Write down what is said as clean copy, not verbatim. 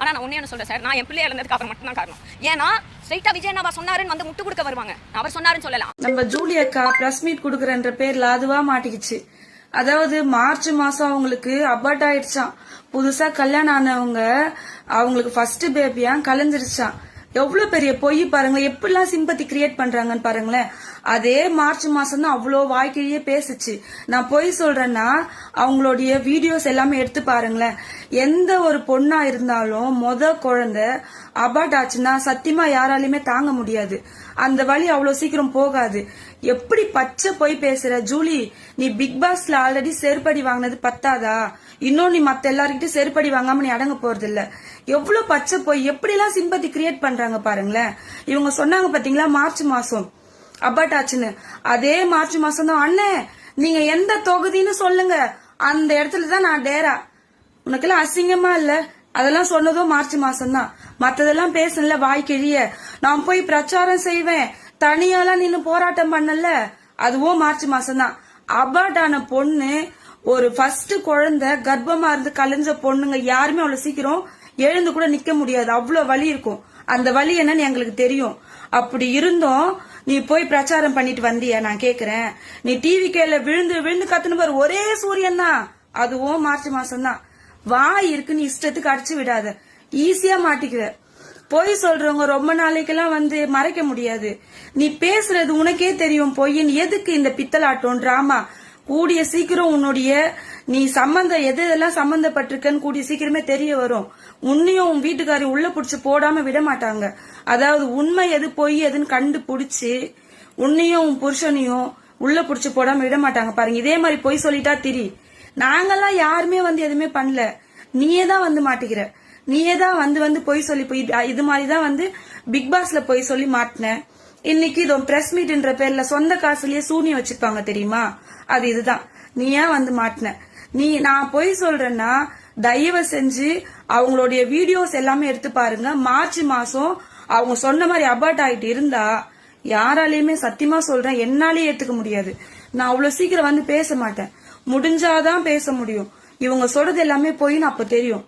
ஆனா நான் ஒண்ணே சொல்றேன் சார், நான் என் பிள்ளை இழந்ததுக்கு அவர் மட்டும் தான் காரணம். ஏன்னா ஸ்ட்ரைட்டா விஜய் அண்ணா சொன்னாருன்னு வந்து முட்டு கொடுக்க வருவாங்க. அவர் சொன்னாருன்னு சொல்லலாம். நம்ம ஜூலி அக்கா பிரஸ் மீட் கொடுக்குறன்ற பேர்ல அதுவா மாட்டிக்கிச்சு. அதாவது மார்ச் மாசம் அவங்களுக்கு அபார்ட் ஆயிடுச்சான். புதுசா கல்யாணம் ஆனவங்க அவங்களுக்கு ஃபர்ஸ்ட் பேபியா கலைஞ்சிருச்சான். எவ்வளவு பெரிய பொய் பாருங்க, எப்படிலாம் சிம்பத்தி கிரியேட் பண்றாங்கன்னு பாருங்களேன். அதே மார்ச் மாசம் தான் அவ்வளோ வாய்க்கிலேயே பேசுச்சு. நான் பொய் சொல்றேன்னா அவங்களுடைய வீடியோஸ் எல்லாமே எடுத்து பாருங்களேன். எந்த ஒரு பொண்ணா இருந்தாலும் குழந்தை அபார்ட் ஆச்சுன்னா சத்தியமா யாராலையுமே தாங்க முடியாது. அந்த வழி அவ்வளவு சீக்கிரம் போகாது. எப்படி பச்சை பொய் பேசுற ஜூலி? நீ பிக் பாஸ்ல ஆல்ரெடி செருப்படி வாங்கினது பத்தாதா? இன்னும் நீ மத்த எல்லாருக்கிட்டும் செருப்படி வாங்காம நீ அடங்க போறது இல்ல. எவ்வளவு பச்சை பொய், எப்படி எல்லாம் சிம்பத்தி கிரியேட் பண்றாங்க பாருங்களேன். இவங்க சொன்னாங்க பாத்தீங்களா மார்ச் மாசம் அபார்ட் ஆச்சுன்னு. அதே மார்ச் மாசம் தான் அண்ணே நீங்க எந்த தொகுதின்னு சொல்லுங்க, அந்த இடத்துலதான் நான் டேரா. உனக்கெல்லாம் அசிங்கமா இல்ல? அதெல்லாம் சொன்னதும் மார்ச் மாசம் தான். மத்ததெல்லாம் பேசல வாய்க்கிழிய. நான் போய் பிரச்சாரம் செய்வேன், தனியாலாம் நின்னு போராட்டம் பண்ணல, அதுவும் மார்ச் மாசம் தான். அபார்ட் ஆன பொண்ணு, ஒரு ஃபர்ஸ்ட் குழந்தை கர்ப்பமா இருந்து கலைஞ்ச பொண்ணுங்க யாருமே அவ்வளவு சீக்கிரம் எழுந்து கூட நிக்க முடியாது. அவ்வளவு வலி இருக்கும். அந்த வலி என்னன்னு எங்களுக்கு தெரியும். அப்படி இருந்தும் நீ போய் பிரச்சாரம் பண்ணிட்டு வந்தியா? நான் கேக்குறேன். நீ டிவி கேல விழுந்து விழுந்து கத்துன்னு பாரு, ஒரே சூரியன் தான். அதுவும் மார்ச் மாசம் தான். வாய் இருக்குன்னு இஷ்டத்துக்கு அடிச்சு விடாத, ஈஸியா மாட்டிக்கிற. பொய் சொல்றவங்க ரொம்ப நாளைக்கெல்லாம் வந்து மறைக்க முடியாது. நீ பேசுறது உனக்கே தெரியும் பொய்ன்னு. எதுக்கு இந்த பித்தலாட்டம் டிராமா? கூடிய சீக்கிரம் உன்னுடைய நீ சம்பந்தம் எதெல்லாம் சம்பந்தப்பட்டிருக்கன்னு கூடிய சீக்கிரமே தெரிய வரும். உன்னையும் உன் வீட்டுக்காரையும் உள்ள புடிச்சு போடாம விட மாட்டாங்க. அதாவது உண்மை எது பொய் எதுன்னு கண்டுபிடிச்சு உன்னையும் உன் புருஷனையும் உள்ள புடிச்சு போடாம விட மாட்டாங்க பாருங்க. இதே மாதிரி பொய் சொல்லிட்டா திரி. நாங்கெல்லாம் யாருமே வந்து எதுவுமே பண்ணல, நீயே தான் வந்து மாட்டிக்கிற. நீயே தான் வந்து பொய் சொல்லி போய் இது மாதிரிதான் வந்து பிக் பாஸ்ல பொய் சொல்லி மாட்டின. இன்னைக்கு இதோ பிரஸ் மீட்ன்ற பேர்ல சொந்த காசுலயே சூனியம் வச்சுப்பாங்க தெரியுமா? அது இதுதான். நீ ஏன் வந்து மாட்டின? நான் பொய் சொல்றேன்னா தயவு செஞ்சு அவங்களுடைய வீடியோஸ் எல்லாமே எடுத்து பாருங்க. மார்ச் மாசம் அவங்க சொன்ன மாதிரி அபார்ட் ஆயிட்டு இருந்தா யாராலையுமே சத்தியமா சொல்றேன் என்னாலே ஏத்துக்க முடியாது. நான் அவ்வளவு சீக்கிரம் வந்து பேச மாட்டேன். முடிஞ்சாதான் பேச முடியும். இவங்க சொல்றது எல்லாமே பொய்ன்னு அப்ப தெரியும்.